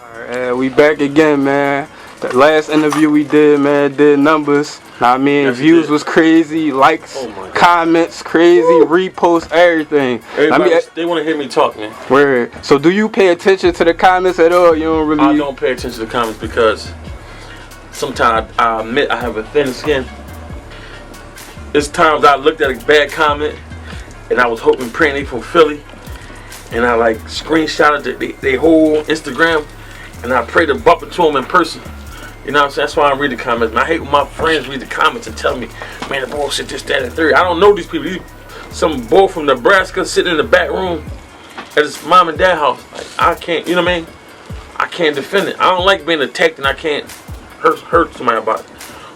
Alright, we back again, man. The last interview we did, man, did numbers. Now, I mean, yes, views was crazy, likes, comments, crazy, reposts, everything. Everybody, they want to hear me talk, man. Word. So, do you pay attention to the comments at all? You don't really? I don't pay attention to the comments because sometimes I admit I have a thin skin. There's times I looked at a bad comment and I was hoping, praying they from Philly, and I like screenshotted their whole Instagram, and I pray to bump into them in person. You know what I'm saying? That's why I read the comments. Man, I hate when my friends read the comments and tell me, man, the bullshit, this, that, and third. I don't know these people. Some boy from Nebraska sitting in the back room at his mom and dad house. Like, I can't, you know what I mean? I can't defend it. I don't like being attacked and I can't hurt somebody about it.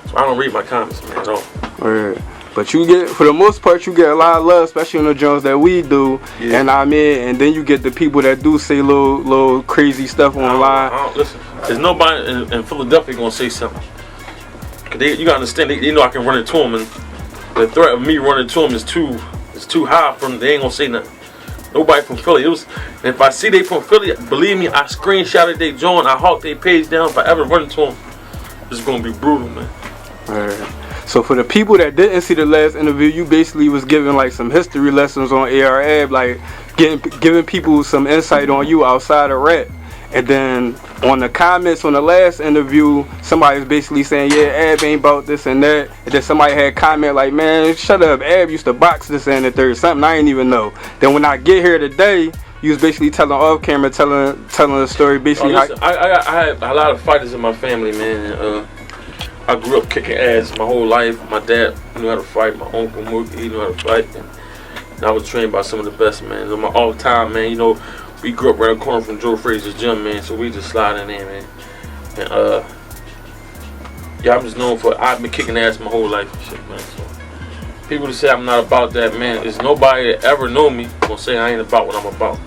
So I don't read my comments, man, at all. Word. But you get, for the most part, you get a lot of love, especially on the joints that we do. Yeah. And I mean, and then you get the people that do say little crazy stuff online. Listen, there's nobody in Philadelphia gonna say something. Cause you gotta understand, they know I can run into them, and the threat of me running into them is too high for them. They ain't gonna say nothing. Nobody from Philly. And if I see they from Philly, believe me, I screenshotted their joint, I hawked their page down. If I ever run into them, it's gonna be brutal, man. Right. So for the people that didn't see the last interview, you basically was giving like some history lessons on AR-AB, like giving people some insight on you outside of rap. And then on the comments on the last interview, somebody was basically saying, yeah, Ab ain't about this and that. And then somebody had comment like, man, shut up, Ab used to box this and the third, something I ain't even know. Then when I get here today, you was basically telling off camera, telling the story basically. Listen, I had a lot of fighters in my family, man. I grew up kicking ass my whole life. My dad knew how to fight. My uncle Mookie, he knew how to fight. And I was trained by some of the best, man. My all time, man. You know, we grew up right the corner from Joe Frazier's gym, man. So we just sliding in, man. And yeah, I'm just known for, I've been kicking ass my whole life and shit, man. So people that say I'm not about that, man, there's nobody that ever know me gonna say I ain't about what I'm about.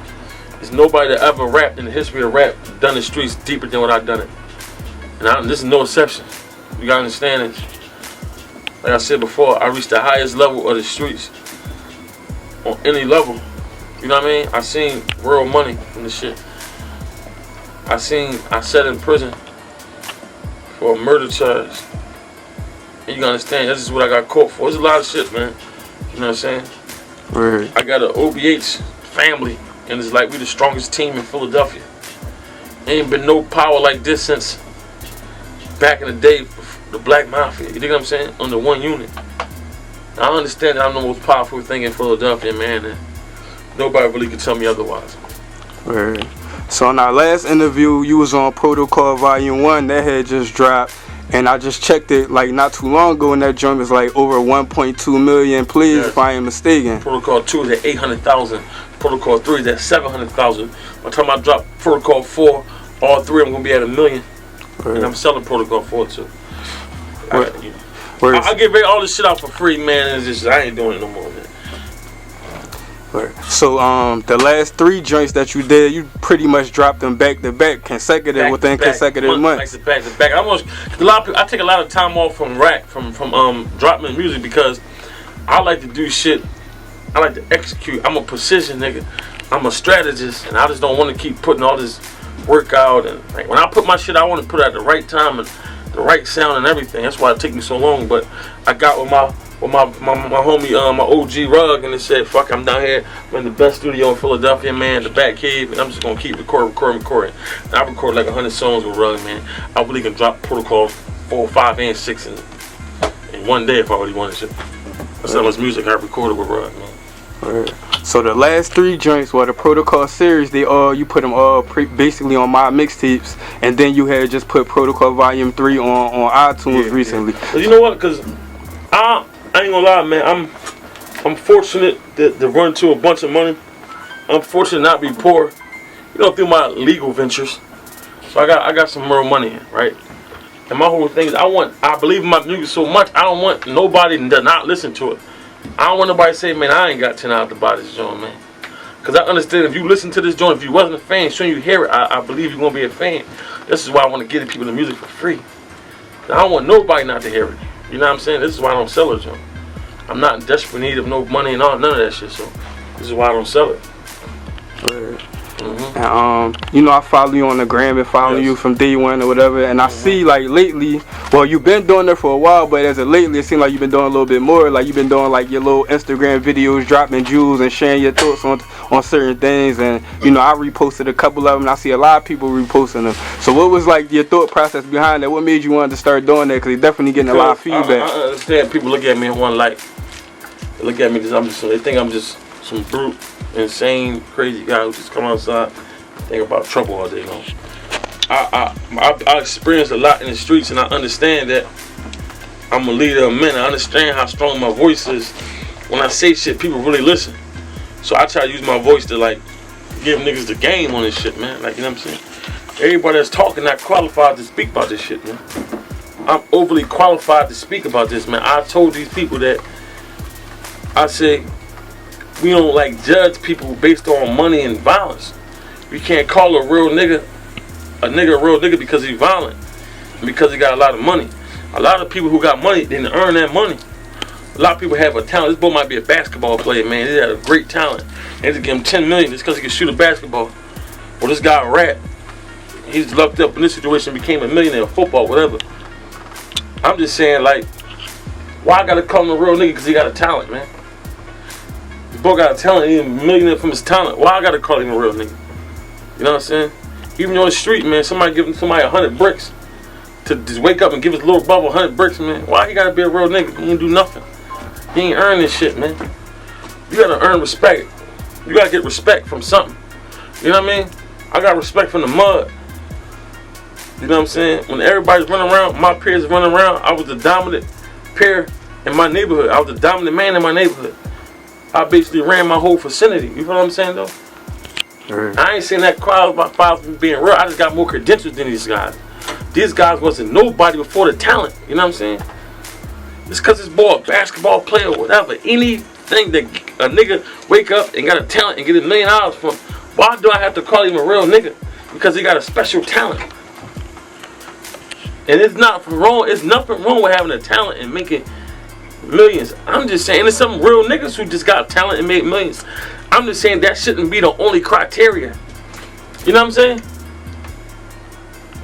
There's nobody that ever rapped in the history of rap done the streets deeper than what I've done it. And this is no exception. You gotta understand it. Like I said before, I reached the highest level of the streets on any level. You know what I mean? I seen real money from the shit. I sat in prison for a murder charge. And you gotta understand, this is what I got caught for. There's a lot of shit, man. You know what I'm saying? Right. I got an OBH family, and it's like we the strongest team in Philadelphia. Ain't been no power like this since back in the day, the Black Mafia. You dig what I'm saying? Under one unit. I understand that I'm the most powerful thing in Philadelphia, man, and nobody really can tell me otherwise. Right. So in our last interview, you was on Protocol Volume 1. That had just dropped, and I just checked it like not too long ago, and that joint was like over 1.2 million plays, yes, if I ain't mistaken. Protocol 2 is at 800,000. Protocol 3 is at 700,000. By the time I drop Protocol 4, all three of them gonna be at 1 million. Right. And I'm selling Protocol 4 too. I give all this shit out for free, man. It's just, I ain't doing it no more, man. Right. So the last 3 joints that you did, you pretty much dropped them back to back, consecutive within consecutive months. Back to back. I take a lot of time off from rap, from dropping music, because I like to do shit. I like to execute. I'm a precision nigga. I'm a strategist, and I just don't want to keep putting all this work out. And like, when I put my shit, I want to put it at the right time and the right sound and everything. That's why it took me so long. But I got with my homie, my OG Rug, and they said, fuck, I'm down here. I'm in the best studio in Philadelphia, man, the Batcave, and I'm just gonna keep recording. And I recorded like 100 songs with Rug, man. I really can drop Protocol 4, 5, and 6 in one day if I really wanted to. That's how much music I recorded with Rug, man. Right. So the last 3 joints were the Protocol series. You put them all basically on my mixtapes, and then you had just put Protocol Volume 3 on iTunes recently. Yeah. You know what? Cause I ain't gonna lie, man. I'm fortunate to run into a bunch of money. I'm fortunate not to be poor. You know, through my legal ventures. So I got some real money, right? And my whole thing is I believe in my music so much. I don't want nobody to not listen to it. I don't want nobody to say, man, I ain't got $10 to buy this joint, man. Because I understand if you listen to this joint, if you wasn't a fan, soon you hear it, I believe you're going to be a fan. This is why I want to give people the music for free. I don't want nobody not to hear it. You know what I'm saying? This is why I don't sell it, joint. I'm not in desperate need of no money and all, none of that shit, so this is why I don't sell it. Right. And you know, I follow you on the gram and follow you from day one or whatever. And I see like lately, well, you've been doing it for a while, but as of lately, it seems like you've been doing a little bit more. Like you've been doing like your little Instagram videos, dropping jewels and sharing your thoughts on certain things. And you know, I reposted a couple of them. And I see a lot of people reposting them. So what was like your thought process behind that? What made you want to start doing that? Because you're definitely getting a lot of feedback. I understand people look at me in one light. They look at me they think I'm just some brute, insane, crazy guy who just come outside and think about trouble all day long. I experienced a lot in the streets, and I understand that I'm a leader of men. I understand how strong my voice is. When I say shit, people really listen. So I try to use my voice to like give niggas the game on this shit, man. Like, you know what I'm saying? Everybody that's talking not qualified to speak about this shit, man. I'm overly qualified to speak about this, man. I told these people that I say we don't like judge people based on money and violence. We can't call a real nigga a real nigga because he's violent and because he got a lot of money. A lot of people who got money didn't earn that money. A lot of people have a talent. This boy might be a basketball player, man. He had a great talent. They just give him $10 million just because he can shoot a basketball. Well, this guy rap. He's lucked up in this situation, became a millionaire, football, whatever. I'm just saying, like, why I gotta call him a real nigga because he got a talent, man? This boy got a talent, he's a millionaire from his talent. Why I gotta call him a real nigga? You know what I'm saying? Even on the street, man, somebody giving somebody 100 bricks to just wake up and give his little brother 100 bricks, man. Why he gotta be a real nigga? He ain't do nothing. He ain't earn this shit, man. You gotta earn respect. You gotta get respect from something. You know what I mean? I got respect from the mud. You know what I'm saying? When everybody's running around, my peers running around, I was the dominant peer in my neighborhood. I was the dominant man in my neighborhood. I basically ran my whole vicinity. You know what I'm saying, though? Right. I ain't saying that crowd about files being real. I just got more credentials than these guys. These guys wasn't nobody before the talent. You know what I'm saying? It's because this boy a basketball player or whatever. Anything that a nigga wake up and got a talent and get $1 million from, why do I have to call him a real nigga? Because he got a special talent. And it's not wrong. It's nothing wrong with having a talent and making millions. I'm just saying there's some real niggas who just got talent and made millions. I'm just saying that shouldn't be the only criteria. You know what I'm saying?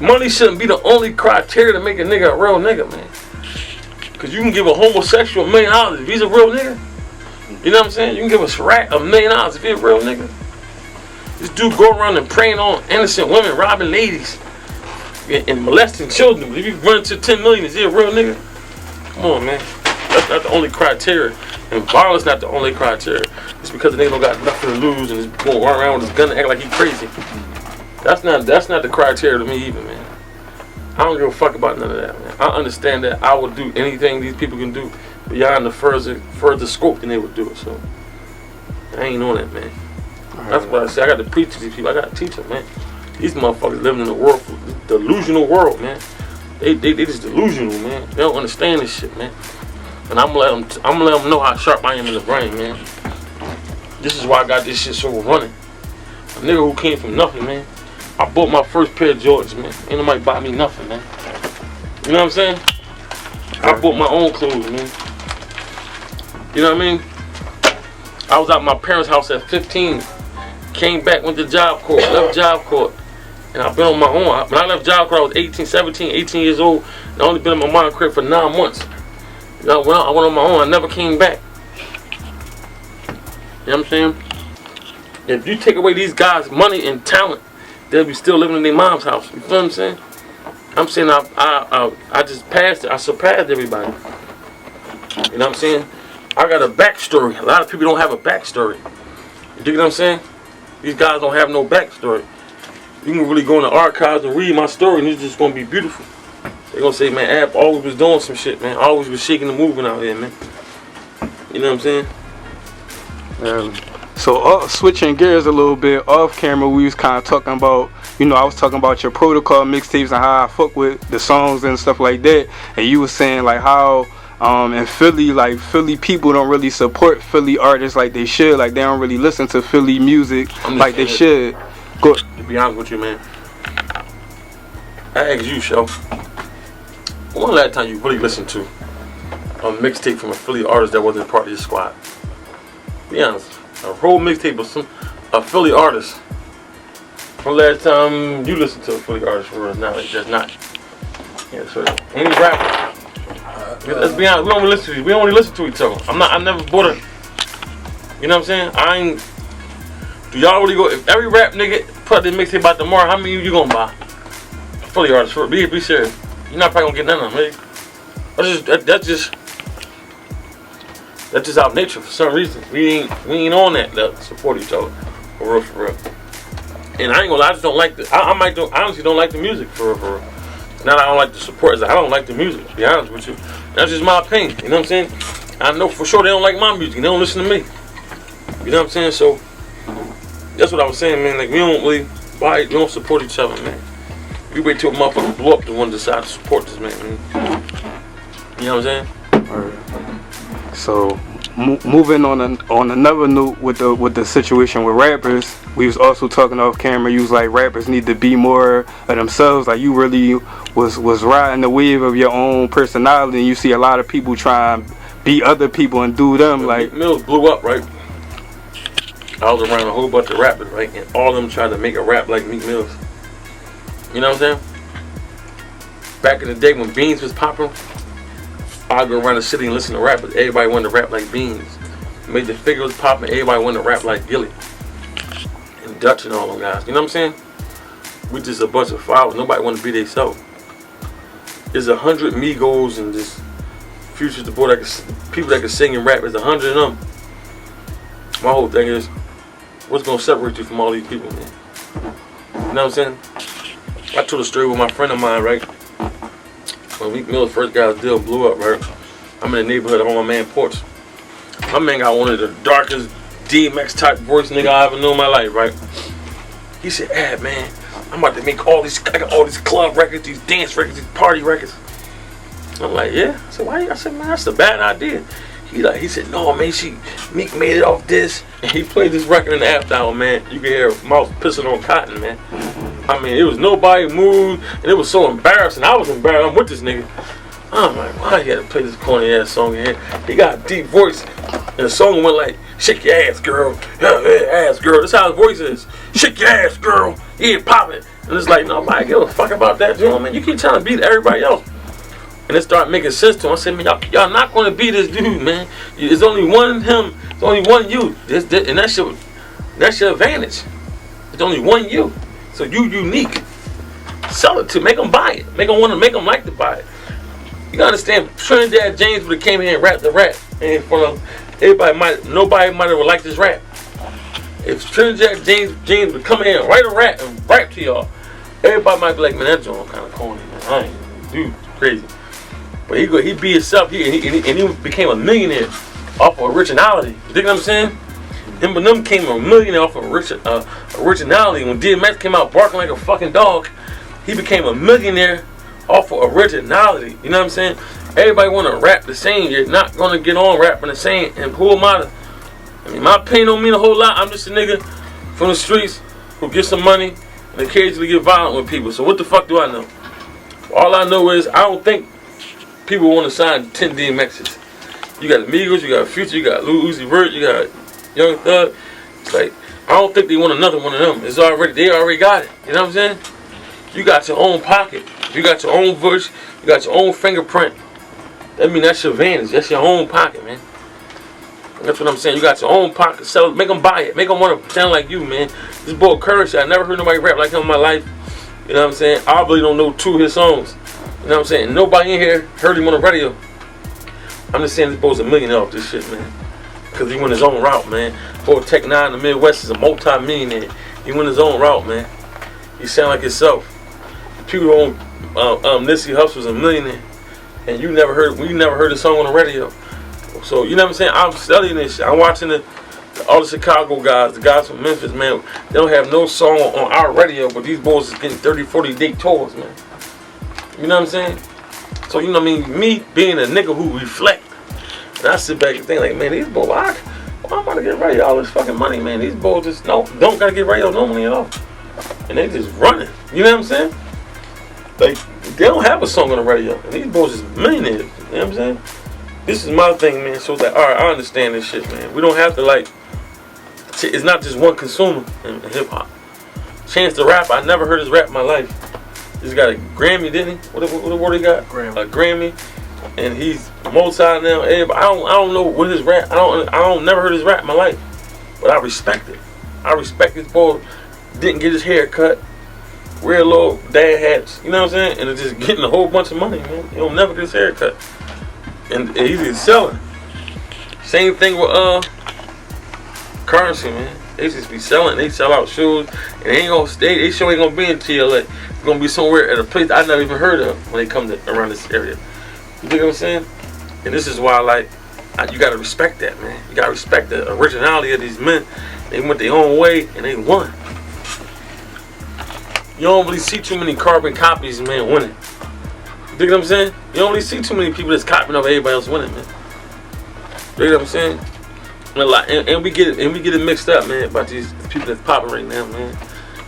Money shouldn't be the only criteria to make a nigga a real nigga, man. Cause you can give a homosexual $1 million if he's a real nigga. You know what I'm saying? You can give a rat $1 million if he's a real nigga. This dude go around and preying on innocent women, robbing ladies, and molesting children. If you run to 10 million, is he a real nigga? Come on, man. That's not the only criteria. And violence not the only criteria. It's because the nigga don't got nothing to lose and is going around with his gun and act like he crazy. That's not the criteria to me either, man. I don't give a fuck about none of that, man. I understand that I would do anything these people can do beyond the further scope than they would do it. So I ain't on that, man. That's what I say. I got to preach to these people. I got to teach them, man. These motherfuckers living in a world, delusional world, man. They just delusional, man. They don't understand this shit, man. And I'm gonna let them know how sharp I am in the brain, man. This is why I got this shit so running. A nigga who came from nothing, man. I bought my first pair of Jordans, man. Ain't nobody buy me nothing, man. You know what I'm saying? I bought my own clothes, man. You know what I mean? I was at my parents' house at 15. Came back, went to Job Corps, left Job Corps. And I've been on my own. When I left Job Corps, I was 18 years old. And I only been in my mom's crib for 9 months. You know, when I went on my own, I never came back. You know what I'm saying? If you take away these guys' money and talent, they'll be still living in their mom's house. You feel what I'm saying? I'm saying I just passed it. I surpassed everybody. You know what I'm saying? I got a backstory. A lot of people don't have a backstory. You dig what I'm saying? These guys don't have no backstory. You can really go in the archives and read my story and it's just going to be beautiful. They're going to say, man, Ab always was doing some shit, man. Always was shaking the movement out here, man. You know what I'm saying? So switching gears a little bit, off camera we was kind of talking about, you know, I was talking about your protocol mixtapes and how I fuck with the songs and stuff like that. And you was saying like how in Philly, like Philly people don't really support Philly artists like they should. Like they don't really listen to Philly music like they should. Go. To be honest with you, man, I ask you, Sho, when last time you really listened to a mixtape from a Philly artist that wasn't part of your squad? Be honest. A whole mixtape of a Philly artist the last time you listened to a Philly artist for real? Now it's just not. Yeah, so any rapper. Let's be honest, we don't really listen to each other. I never bought a. You know what I'm saying? Do y'all really go? If every rap nigga put the mixtape out tomorrow, how many you gonna buy? Philly artists for be serious. You're not probably gonna get none of them, man. That's just our nature for some reason. We ain't on that to support each other. For real. And I ain't gonna lie, I just don't like the. I honestly don't like the music for real. Not that I don't like the support, it's like I don't like the music, to be honest with you. That's just my opinion, you know what I'm saying? I know for sure they don't like my music, they don't listen to me. You know what I'm saying? So, that's what I was saying, man. Like, we don't really buy, we don't support each other, man. We wait till a motherfucker blow up to one decide to support this man. You know what I'm saying? Alright. So, moving on another note with the situation with rappers, we was also talking off camera. You was like, rappers need to be more of themselves. Like, you really was riding the wave of your own personality, and you see a lot of people try and be other people and do them. Like Meek Mills blew up, right? I was around a whole bunch of rappers, right, and all of them tried to make a rap like Meek Mills. You know what I'm saying? Back in the day when Beans was popping, I'd go around the city and listen to rappers. Everybody wanted to rap like Beans. Made the Figure was popping. Everybody wanted to rap like Gilly and Dutch and all them guys. You know what I'm saying? We just a bunch of followers. Nobody want to be themselves. There's 100 Migos and just Future the boy people that can sing and rap. There's 100 of them. My whole thing is, what's gonna separate you from all these people, man? You know what I'm saying? I told a story with my friend of mine, right? When Meek Mill's first guy's deal blew up, right? I'm in the neighborhood, I'm on my man's porch. My man got one of the darkest DMX type voice nigga I ever knew in my life, right? He said, man, I'm about to make I got all these club records, these dance records, these party records. I'm like, yeah? I said, why? I said, man, that's a bad idea. He said, no, man, Meek made it off this. And he played this record in the after hour, man. You could hear Mouse pissing on cotton, man. I mean, it was nobody moved, and it was so embarrassing. I was embarrassed. I'm with this nigga. I'm like, why you gotta play this corny ass song in here? He got a deep voice, and the song went like, shake your ass, girl. Yeah, ass, girl. That's how his voice is. Shake your ass, girl. Yeah, pop it. And it's like, nobody give a fuck about that, you know what I mean? You keep trying to beat everybody else. And it started making sense to him. I said, man, y'all not gonna be this dude, man. There's only one him. There's only one you. And that's your advantage. There's only one you. So you unique. Sell it to. Make them buy it. Make them like to buy it. You gotta understand, Trinidad James would have came here and rapped the rap. And in front of nobody might have liked this rap. If Trinidad James would come here and write a rap and rap to y'all, everybody might be like, man, that joint kind of corny, man. I ain't, dude, crazy. But he be himself here, and he became a millionaire off of originality. You think what I'm saying? Him and them came a millionaire off of originality. When DMX came out barking like a fucking dog, he became a millionaire off of originality. You know what I'm saying? Everybody want to rap the same. You're not going to get on rapping the same. And who am I I mean, my pain don't mean a whole lot. I'm just a nigga from the streets who gets some money and occasionally get violent with people. So what the fuck do I know? All I know is I don't think people want to sign 10 DMXs. You got Amigos, you got Future, you got Lil Uzi Vert, you got Young Thug. It's like, I don't think they want another one of them. They already got it. You know what I'm saying? You got your own pocket. You got your own voice. You got your own fingerprint. That mean that's your advantage. That's your own pocket, man. That's what I'm saying. You got your own pocket. Sell it. Make them buy it. Make them want to sound like you, man. This boy Courage, I never heard nobody rap like him in my life. You know what I'm saying? I really don't know 2 of his songs. You know what I'm saying? Nobody in here heard him on the radio. I'm just saying this boy's a millionaire off this shit, man. Because he went his own route, man. Boy, Tech 9 in the Midwest is a multi-millionaire. He went his own route, man. He sound like himself. People on Nipsey Hussle's a millionaire. And you never heard the song on the radio. So, you know what I'm saying? I'm studying this shit. I'm watching all the Chicago guys, the guys from Memphis, man. They don't have no song on our radio, but these boys is getting 30, 40 day tours, man. You know what I'm saying? So, you know what I mean? Me being a nigga who reflect, and I sit back and think like, man, these boys, why I'm about to get radio all this fucking money, man? These boys just don't gotta get radio no money at all. And they just running. You know what I'm saying? Like, they don't have a song on the radio. And these boys is millionaires. You know what I'm saying? This is my thing, man. So it's like, alright, I understand this shit, man. We don't have to, like, it's not just one consumer in hip hop. Chance the Rapper, I never heard his rap in my life. He's got a Grammy, didn't he? What award he got? Grammy. A Grammy, and he's multi now. Everybody, I don't know what his rap. I don't never heard his rap in my life, but I respect it. I respect this boy. Didn't get his hair cut, wear little dad hats. You know what I'm saying? And it's just getting a whole bunch of money, man. He'll never get his hair cut, and he's selling. Same thing with Currency, man. They just be selling. They sell out shoes, and they ain't gonna stay. They sure ain't gonna be in TLA. It's gonna be somewhere at a place I never even heard of when they come to around this area. You dig what I'm saying? And this is why, like, you gotta respect that, man. You gotta respect the originality of these men. They went their own way and they won. You don't really see too many carbon copies, man, winning. You dig what I'm saying? You don't really see too many people that's copying over everybody else winning, man. You dig what I'm saying? And we get it mixed up, man, about these people that's popping right now, man.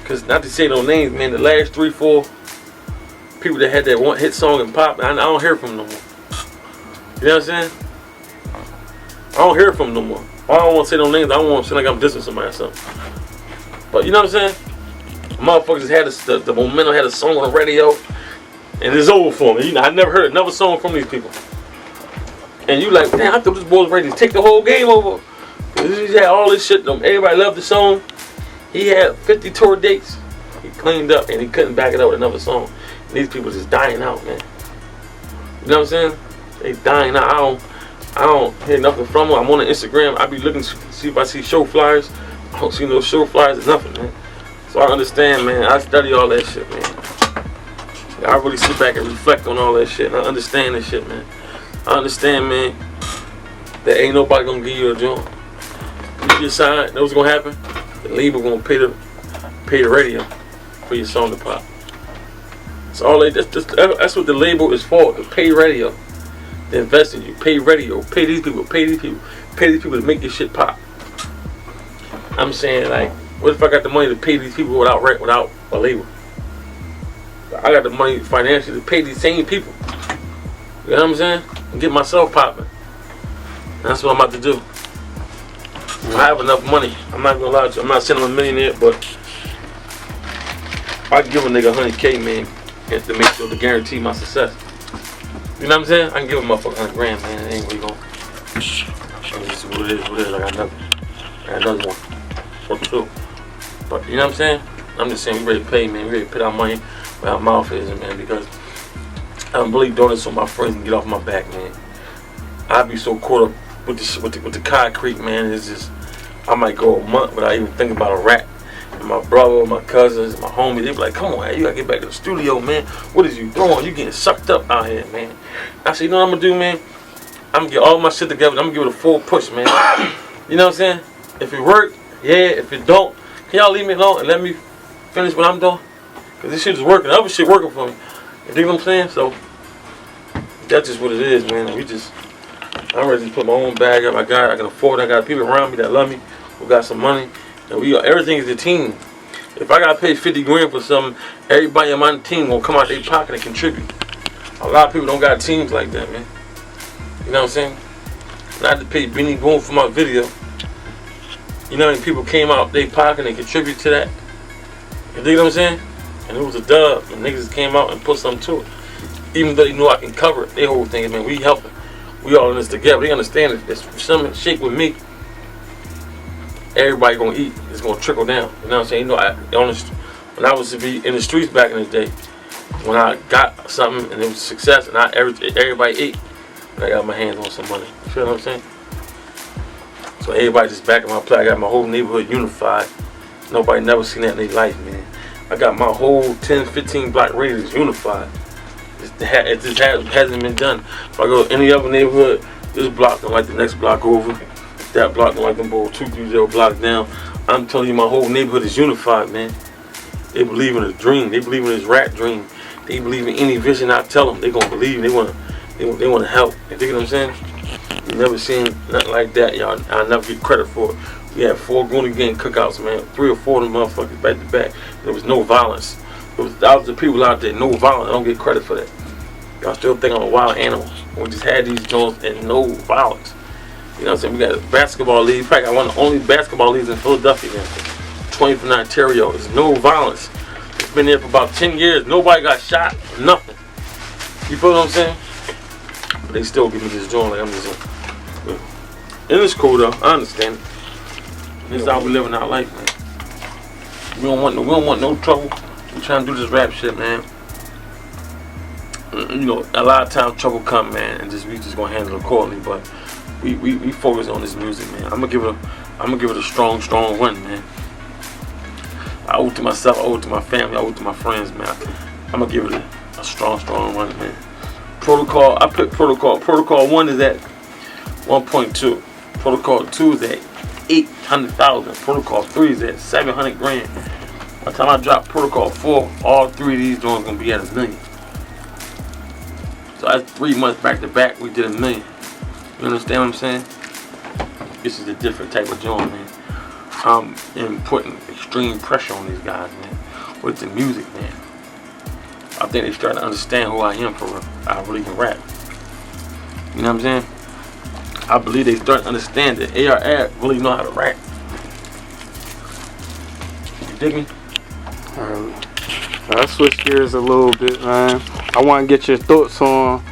Cause not to say no names, man, the last 3-4 people that had that one hit song and pop, I don't hear from them no more. You know what I'm saying? I don't hear from them no more. I don't want to say no names. I don't want to seem like I'm dissing somebody or something. But you know what I'm saying? Motherfuckers had the momentum, had a song on the radio, and it's over for me. You know, I never heard another song from these people. And you like, damn, I thought this boy was ready to take the whole game over. He had all this shit. Everybody loved the song. He had 50 tour dates. He cleaned up and he couldn't back it up with another song. And these people just dying out, man. You know what I'm saying? They dying out. I don't hear nothing from them. I'm on the Instagram. I be looking to see if I see show flyers. I don't see no show flyers or nothing, man. So I understand, man. I study all that shit, man. I really sit back and reflect on all that shit. And I understand this shit, man. I understand, man, that ain't nobody gonna give you a joint. You get signed, know what's gonna happen? The label gonna pay the radio for your song to pop. That's all that's what the label is for, to pay radio. They invest in you, pay radio, pay these people to make this shit pop. I'm saying, like, what if I got the money to pay these people without a label? I got the money financially to pay these same people. You know what I'm saying? And get myself popping. That's what I'm about to do. I have enough money. I'm not gonna lie to you. I'm not saying I'm a millionaire, but I can give a nigga 100K, man, to make sure to guarantee my success. You know what I'm saying? I can give a motherfucker 100 grand, man. It ain't really gonna. It's just what it is. I got another one. Or two. But you know what I'm saying? I'm just saying we ready to pay, man. We ready to put our money where our mouth is, man, because I'm really doing this so my friends can get off my back, man. I be so caught up with the concrete, man. It's just, I might go a month without even thinking about a rap. And my brother, my cousins, my homies, they be like, come on, man, you gotta get back to the studio, man. What is you doing? You getting sucked up out here, man. I said, you know what I'm gonna do, man? I'm gonna get all my shit together. I'm gonna give it a full push, man. You know what I'm saying? If it work, yeah. If it don't, can y'all leave me alone and let me finish what I'm doing? Cause this shit is working. The other shit working for me. You dig what I'm saying? So that's just what it is, man. I'm ready to put my own bag up. I can afford it. I got people around me that love me, who got some money, and everything is a team. If I gotta pay 50 grand for something, everybody on my team gonna come out their pocket and contribute. A lot of people don't got teams like that, man. You know what I'm saying? And I had to pay Benny Boom for my video. You know how many people came out their pocket and contribute to that? You dig what I'm saying? And it was a dub. And niggas came out and put something to it. Even though they knew I can cover it, they whole thing is, man, we helping. We all in this together. They understand it. If something shake with me, everybody gonna eat. It's gonna trickle down. You know what I'm saying? You know, when I was to be in the streets back in the day, when I got something and it was a success and everybody ate, and I got my hands on some money. You feel what I'm saying? So everybody just back in my play. I got my whole neighborhood unified. Nobody never seen that in their life, man. I got my whole 10, 15 block radius unified. It just hasn't been done. If I go to any other neighborhood, this block don't like the next block over. That block don't like them both 230 blocks down. I'm telling you, my whole neighborhood is unified, man. They believe in a dream. They believe in this rat dream. They believe in any vision I tell them. They gonna believe. They wanna help. You think what I'm saying? You never seen nothing like that, y'all. I never get credit for it. We had 4 Goonie Gang cookouts, man. 3 or 4 of them motherfuckers back to back. There was no violence. There was thousands of people out there, no violence. I don't get credit for that. Y'all still think I'm a wild animal. We just had these joints and no violence. You know what I'm saying? We got a basketball league. In fact, I won the only basketball leagues in Philadelphia, man. 20th in Ontario. There's no violence. It's been there for about 10 years. Nobody got shot. Nothing. You feel what I'm saying? But they still give me this joint like I'm just and it's cool though. I understand. This is how we living our life, man. We don't want no trouble. We trying to do this rap shit, man. You know, a lot of times trouble come, man, and we just gonna handle it accordingly. But we focus on this music, man. I'm gonna give it a strong run, man. I owe it to myself, I owe it to my family, I owe it to my friends, man. I'm gonna give it a strong run, man. Protocol, I put Protocol 1 is at 1.2. Protocol 2 is at 800,000. Protocol 3 is at 700 grand. By the time I drop Protocol 4, all 3 of these joints gonna be at $1 million. So that's 3 months back to back, we did $1 million. You understand what I'm saying? This is a different type of joint, man. And putting extreme pressure on these guys, man. With the music, man. I think they start to understand who I am for real. I really can rap. You know what I'm saying? I believe they start to understand that AR really know how to rap. You dig me? I'll switch gears a little bit, man. I want to get your thoughts on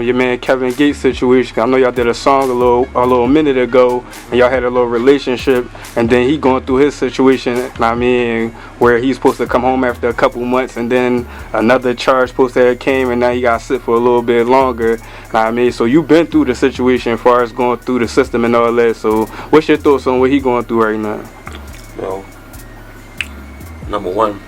your man Kevin Gates situation. I know y'all did a song a little minute ago, and y'all had a little relationship, and then he going through his situation. I mean, where he's supposed to come home after a couple months, and then another charge supposed to have came, and now he got sit for a little bit longer. I mean, so you've been through the situation as far as going through the system and all that. So what's your thoughts on what he going through right now? Well, number one,